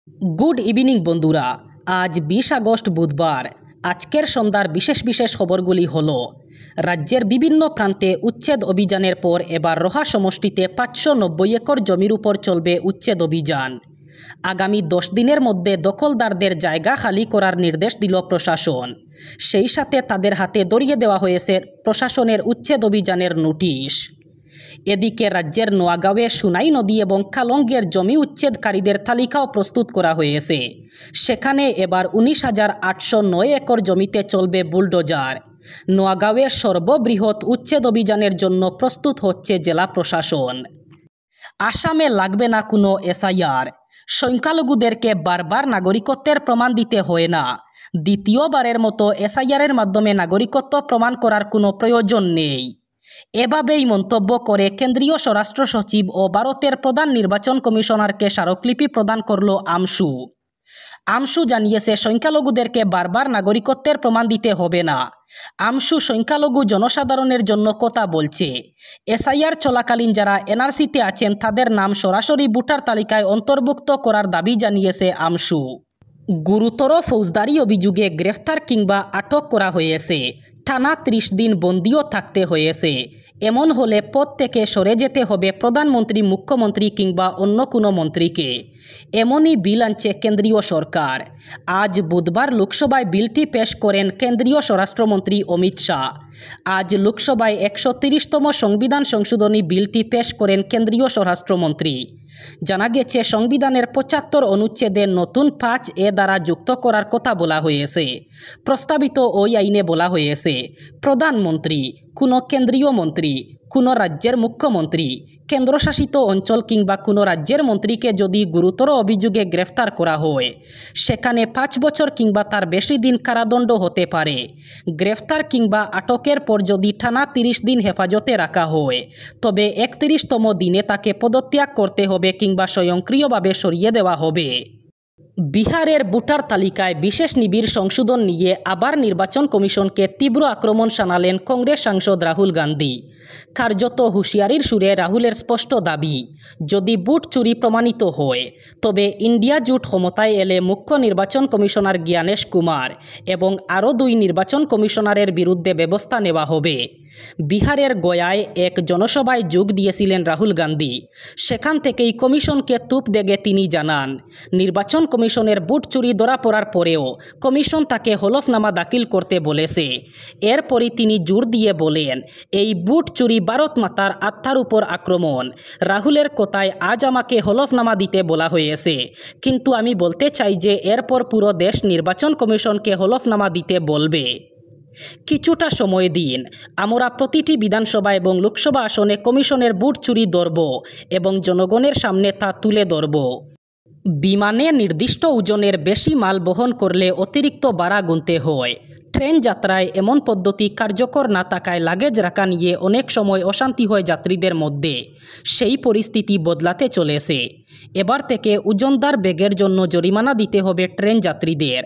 Good evening বন্ধুরা। আজ 20 August বুধবার। আজকের সন্ধ্যার বিশেষ বিশেষ খবরগুলি হলো, রাজ্যের বিভিন্ন প্রান্তে উচ্ছেদ অভিযানের পর এবার রোহা সমষ্টিতে 590 একর জমির উপর চলবে উচ্ছেদ অভিযান। আগামী 10 দিনের মধ্যে দখলদারদের জায়গা খালি করার নির্দেশ দিল প্রশাসন। সেই সাথে তাদের হাতে ধরিয়ে দেওয়া হয়েছে প্রশাসনের উচ্ছেদ অভিযানের নোটিশ। এদিকে রাজ্যের নোয়াগাঁওয়ে সুনাই নদী এবং কালঙ্গের জমি উচ্ছেদকারীদের তালিকাও প্রস্তুত করা হয়েছে। সেখানে এবার 19,809 একর জমিতে চলবে বুলডোজার। নোয়াগাঁওয়ে সর্ববৃহৎ উচ্ছেদ অভিযানের জন্য প্রস্তুত হচ্ছে জেলা প্রশাসন। আসামে লাগবে না কোনো এসআইআর। সংখ্যালঘুদেরকে বারবার নাগরিকত্বের প্রমাণ দিতে হয় না। দ্বিতীয়বারের মতো এসআইআরের মাধ্যমে নাগরিকত্ব প্রমাণ করার কোনো প্রয়োজন নেই। এভাবেই মন্তব্য করে কেন্দ্রীয় স্বরাষ্ট্র সচিব ও ভারতের প্রধান নির্বাচন কমিশনারকে স্মারকলিপি প্রদান করল আমসু। আমসু জানিয়েছে, সংখ্যালঘুদেরকে বারবার নাগরিকত্বের প্রমাণ দিতে হবে না। আমসু সংখ্যালঘু জনসাধারণের জন্য কথা বলছে। এসআইআর চলাকালীন যারা এনআরসিতে আছেন তাদের নাম সরাসরি ভোটার তালিকায় অন্তর্ভুক্ত করার দাবি জানিয়েছে আমসু। গুরুতর ফৌজদারি অভিযোগে গ্রেফতার কিংবা আটক করা হয়েছে। টানা 30 দিন বন্দিও থাকতে হয়েছে। এমন হলে পদ থেকে সরে যেতে হবে প্রধানমন্ত্রী, মুখ্যমন্ত্রী কিংবা অন্য কোনো মন্ত্রীকে। এমনই বিল আনছে কেন্দ্রীয় সরকার। আজ বুধবার লোকসভায় বিলটি পেশ করেন কেন্দ্রীয় স্বরাষ্ট্রমন্ত্রী অমিত শাহ। আজ লোকসভায় 130তম সংবিধান সংশোধনী বিলটি পেশ করেন কেন্দ্রীয় স্বরাষ্ট্রমন্ত্রী। জানা গেছে, সংবিধানের 75 অনুচ্ছেদে নতুন 5A দ্বারা যুক্ত করার কথা বলা হয়েছে। প্রস্তাবিত ওই আইনে বলা হয়েছে, প্রধানমন্ত্রী, কোনো কেন্দ্রীয় মন্ত্রী, কোনো রাজ্যের মুখ্যমন্ত্রী, কেন্দ্রশাসিত অঞ্চল কিংবা কোনো রাজ্যের মন্ত্রীকে যদি গুরুতর অভিযোগে গ্রেফতার করা হয়, সেখানে 5 বছর কিংবা তার বেশি দিন কারাদণ্ড হতে পারে। গ্রেফতার কিংবা আটকের পর যদি টানা 30 দিন হেফাজতে রাখা হয়, তবে 31তম দিনে তাকে পদত্যাগ করতে হবে কিংবা স্বয়ংক্রিয়ভাবে সরিয়ে দেওয়া হবে। বিহারের ভোটার তালিকায় বিশেষ নিবিড় সংশোধন নিয়ে আবার নির্বাচন কমিশনকে তীব্র আক্রমণ শানালেন কংগ্রেস সাংসদ রাহুল গান্ধী। কার্যত হুঁশিয়ারির সুরে রাহুলের স্পষ্ট দাবি, যদি ভোট চুরি প্রমাণিত হয় তবে ইন্ডিয়া জোট ক্ষমতায় এলে মুখ্য নির্বাচন কমিশনার জ্ঞানেশ কুমার এবং আরও 2 নির্বাচন কমিশনারের বিরুদ্ধে ব্যবস্থা নেওয়া হবে। বিহারের গয়ায় এক জনসভায় যোগ দিয়েছিলেন রাহুল গান্ধী। সেখান থেকেই কমিশনকে তুপ দেগে তিনি জানান, নির্বাচন কমিশনের ভোট চুরি ধরা পড়ার পরেও কমিশন তাকে হলফনামা দাখিল করতে বলেছে। এরপরই তিনি জোর দিয়ে বলেন, এই ভোট চুরি ভারত মাতার আত্মার উপর আক্রমণ। রাহুলের কথায় আজ আমাকে হলফনামা দিতে বলা হয়েছে, কিন্তু আমি বলতে চাই যে এরপর পুরো দেশ নির্বাচন কমিশনকে হলফনামা দিতে বলবে। কিছুটা সময় দিন, আমরা প্রতিটি বিধানসভা এবং লোকসভা আসনে কমিশনের ভোট চুরি ধরব এবং জনগণের সামনে তা তুলে ধরব। বিমানে নির্দিষ্ট ওজনের বেশি মাল বহন করলে অতিরিক্ত ভাড়া গুনতে হয়। ট্রেন যাত্রায় এমন পদ্ধতি কার্যকর না থাকায় লাগেজ রাখা নিয়ে অনেক সময় অশান্তি হয় যাত্রীদের মধ্যে। সেই পরিস্থিতি বদলাতে চলেছে। এবার থেকে ওজনদার ব্যাগের জন্য জরিমানা দিতে হবে ট্রেন যাত্রীদের।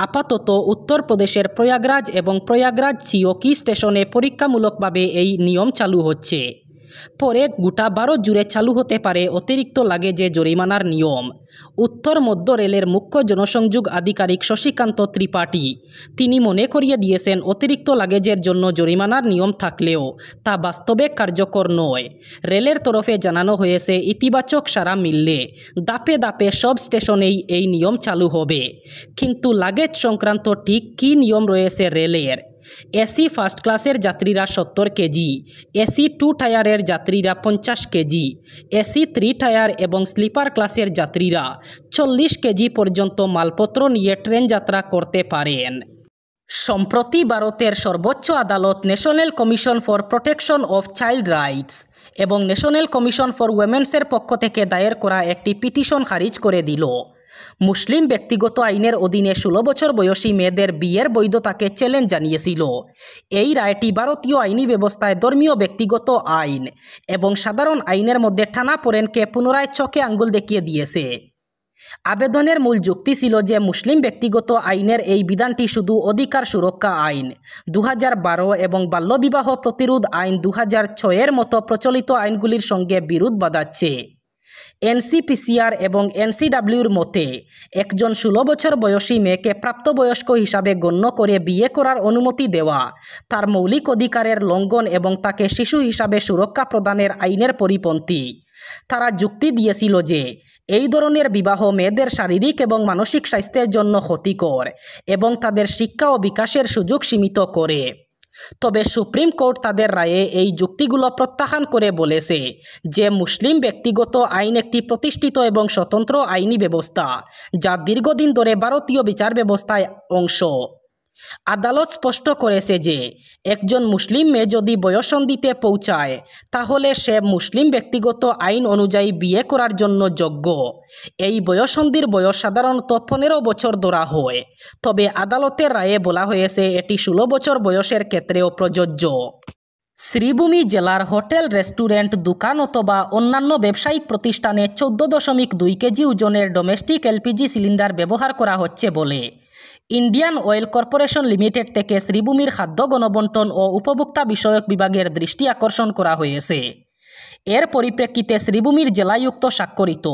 আপাতত উত্তরপ্রদেশের প্রয়াগরাজ এবং প্রয়াগরাজ সিওকি স্টেশনে পরীক্ষামূলকভাবে এই নিয়ম চালু হচ্ছে। পরে গোটা ভারত জুড়ে চালু হতে পারে অতিরিক্ত লাগেজে জরিমানার নিয়ম। উত্তর মধ্য রেলের মুখ্য জনসংযোগ আধিকারিক শশীকান্ত ত্রিপাঠী তিনি মনে করিয়ে দিয়েছেন, অতিরিক্ত লাগেজের জন্য জরিমানার নিয়ম থাকলেও তা বাস্তবে কার্যকর নয়। রেলের তরফে জানানো হয়েছে, ইতিবাচক সাড়া মিললে ধাপে ধাপে সব স্টেশনেই এই নিয়ম চালু হবে। কিন্তু লাগেজ সংক্রান্ত ঠিক কী নিয়ম রয়েছে রেলের? এসি ফার্স্ট ক্লাসের যাত্রীরা 70 কেজি, এসি 2 টায়ারের যাত্রীরা 50 কেজি, এসি 3 টায়ার এবং স্লিপার ক্লাসের যাত্রীরা 40 কেজি পর্যন্ত মালপত্র নিয়ে ট্রেন যাত্রা করতে পারেন। সম্প্রতি ভারতের সর্বোচ্চ আদালত national commission for protection of child rights এবং ন্যাশনাল কমিশন ফর উইমেন্সের পক্ষ থেকে দায়ের করা একটি পিটিশন খারিজ করে দিল। মুসলিম ব্যক্তিগত আইনের অধীনে 16 বছর বয়সী মেয়েদের বিয়ের বৈধতাকে চ্যালেঞ্জ জানিয়েছিল। এই রায়টি ভারতীয় আইনি ব্যবস্থায় ধর্মীয় ব্যক্তিগত আইন এবং সাধারণ আইনের মধ্যে টানাপোড়েনকে পুনরায় চোখে আঙ্গুল দেখিয়ে দিয়েছে। আবেদনের মূল যুক্তি ছিল যে মুসলিম ব্যক্তিগত আইনের এই বিধানটি শুধু অধিকার সুরক্ষা আইন 2012 এবং বাল্যবিবাহ প্রতিরোধ আইন 2006 এর মতো প্রচলিত আইনগুলির সঙ্গে বিরোধ বাঁধাচ্ছে। এনসিপিসিআর এবং এনসিডাব্লিউর মতে একজন 16 বছর বয়সী মেয়েকে প্রাপ্তবয়স্ক হিসাবে গণ্য করে বিয়ে করার অনুমতি দেওয়া তার মৌলিক অধিকারের লঙ্ঘন এবং তাকে শিশু হিসাবে সুরক্ষা প্রদানের আইনের পরিপন্থী। তারা যুক্তি দিয়েছিল যে এই ধরনের বিবাহ মেয়েদের শারীরিক এবং মানসিক স্বাস্থ্যের জন্য ক্ষতিকর এবং তাদের শিক্ষা ও বিকাশের সুযোগ সীমিত করে। তবে সুপ্রিম কোর্ট তাদের রায়ে এই যুক্তিগুলো প্রত্যাখ্যান করে বলেছে যে মুসলিম ব্যক্তিগত আইন একটি প্রতিষ্ঠিত এবং স্বতন্ত্র আইনি ব্যবস্থা যা দীর্ঘদিন ধরে ভারতীয় বিচার ব্যবস্থায় অংশ। আদালত স্পষ্ট করেছে যে একজন মুসলিম মেয়ে যদি বয়ঃসন্ধিতে পৌঁছায় তাহলে সে মুসলিম ব্যক্তিগত আইন অনুযায়ী বিয়ে করার জন্য যোগ্য। এই বয়ঃসন্ধির বয়স সাধারণত 15 বছর ধরা হয়, তবে আদালতের রায়ে বলা হয়েছে এটি 16 বছর বয়সের ক্ষেত্রেও প্রযোজ্য। শ্রীভূমি জেলার হোটেল, রেস্টুরেন্ট, দোকান অথবা অন্যান্য ব্যবসায়িক প্রতিষ্ঠানে 14.2 কেজি ওজনের ডোমেস্টিক এলপিজি সিলিন্ডার ব্যবহার করা হচ্ছে বলে ইন্ডিয়ান অয়েল কর্পোরেশন লিমিটেড থেকে শ্রীভূমির খাদ্য গণবণ্টন ও উপভোক্তা বিষয়ক বিভাগের দৃষ্টি আকর্ষণ করা হয়েছে। এর পরিপ্রেক্ষিতে শ্রীভূমির জেলায়ুক্ত স্বাক্ষরিত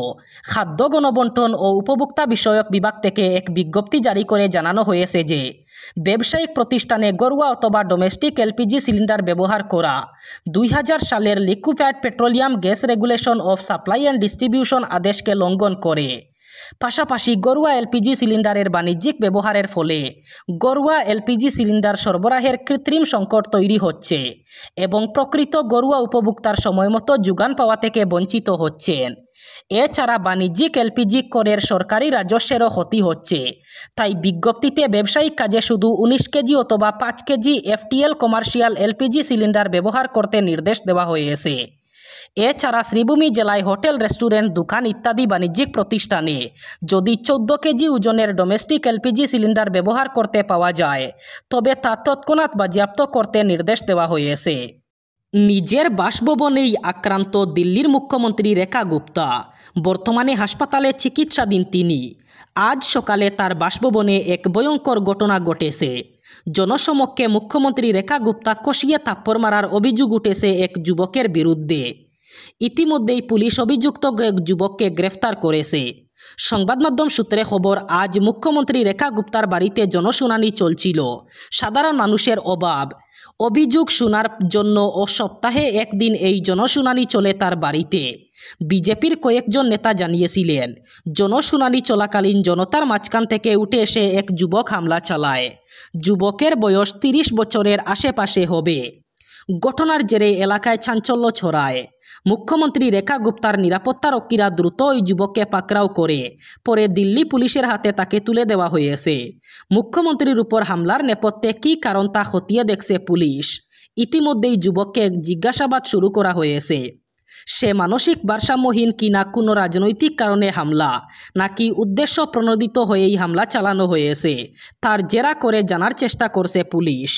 খাদ্য গণবণ্টন ও উপভোক্তা বিষয়ক বিভাগ থেকে এক বিজ্ঞপ্তি জারি করে জানানো হয়েছে যে ব্যবসায়িক প্রতিষ্ঠানে ঘরোয়া অথবা ডোমেস্টিক এলপিজি সিলিন্ডার ব্যবহার করা 2000 সালের liquefied petroleum gas regulation of supply and distribution আদেশকে লঙ্ঘন করে। পাশাপাশি ঘরোয়া এলপিজি সিলিন্ডারের বাণিজ্যিক ব্যবহারের ফলে ঘরোয়া এলপিজি সিলিন্ডার সরবরাহের কৃত্রিম সংকট তৈরি হচ্ছে এবং প্রকৃত ঘরোয়া উপভোক্তার সময়মতো যোগান পাওয়া থেকে বঞ্চিত হচ্ছেন। এছাড়া বাণিজ্যিক এলপিজি করের সরকারি রাজস্বেরও ক্ষতি হচ্ছে। তাই বিজ্ঞপ্তিতে ব্যবসায়িক কাজে শুধু 19 কেজি অথবা 5 KG FTL commercial LPG cylinder ব্যবহার করতে নির্দেশ দেওয়া হয়েছে। এছাড়া শ্রীভূমি জেলায় হোটেল, রেস্টুরেন্ট, দোকান ইত্যাদি বাণিজ্যিক প্রতিষ্ঠানে যদি 14 কেজি ওজনের ডোমেস্টিক এলপিজি সিলিন্ডার ব্যবহার করতে পাওয়া যায় তবে তা তৎক্ষণাৎ বাজেয়াপ্ত করতে নির্দেশ দেওয়া হয়েছে। নিজের বাসভবনেই আক্রান্ত দিল্লির মুখ্যমন্ত্রী রেখা গুপ্তা, বর্তমানে হাসপাতালে চিকিৎসাধীন তিনি। আজ সকালে তার বাসভবনে এক ভয়ঙ্কর ঘটনা ঘটেছে। জনসমক্ষে মুখ্যমন্ত্রী রেখা গুপ্তা কষিয়ে থাপ্পড় মারার অভিযোগ উঠেছে এক যুবকের বিরুদ্ধে। ইতিমধ্যেই পুলিশ অভিযুক্ত এক যুবককে গ্রেফতার করেছে। সংবাদ মাধ্যম সূত্রে খবর, আজ মুখ্যমন্ত্রী রেখা গুপ্তার বাড়িতে জনশুনানি চলছিল। সাধারণ মানুষের অভাব, অভিযোগ শোনার জন্য ও সপ্তাহে একদিন এই জনশুনানি চলে তার বাড়িতে। বিজেপির কয়েকজন নেতা জানিয়েছিলেন জনশুনানি চলাকালীন জনতার মাঝখান থেকে উঠে এসে এক যুবক হামলা চালায়। যুবকের বয়স 30 বছরের আশেপাশে হবে। ঘটনার জেরে এলাকায় চাঞ্চল্য ছড়ায়। মুখ্যমন্ত্রী রেখা গুপ্তার নিরাপত্তারক্ষীরা দ্রুত ওই যুবককে পাকড়াও করে পরে দিল্লি পুলিশের হাতে তাকে তুলে দেওয়া হয়েছে। মুখ্যমন্ত্রীর উপর হামলার নেপথ্যে কী কারণ তা খতিয়ে দেখছে পুলিশ। ইতিমধ্যেই যুবককে জিজ্ঞাসাবাদ শুরু করা হয়েছে। সে মানসিক ভারসাম্যহীন কিনা, কোনো রাজনৈতিক কারণে হামলা নাকি উদ্দেশ্য প্রণোদিত হয়েই হামলা চালানো হয়েছে তার জেরা করে জানার চেষ্টা করছে পুলিশ।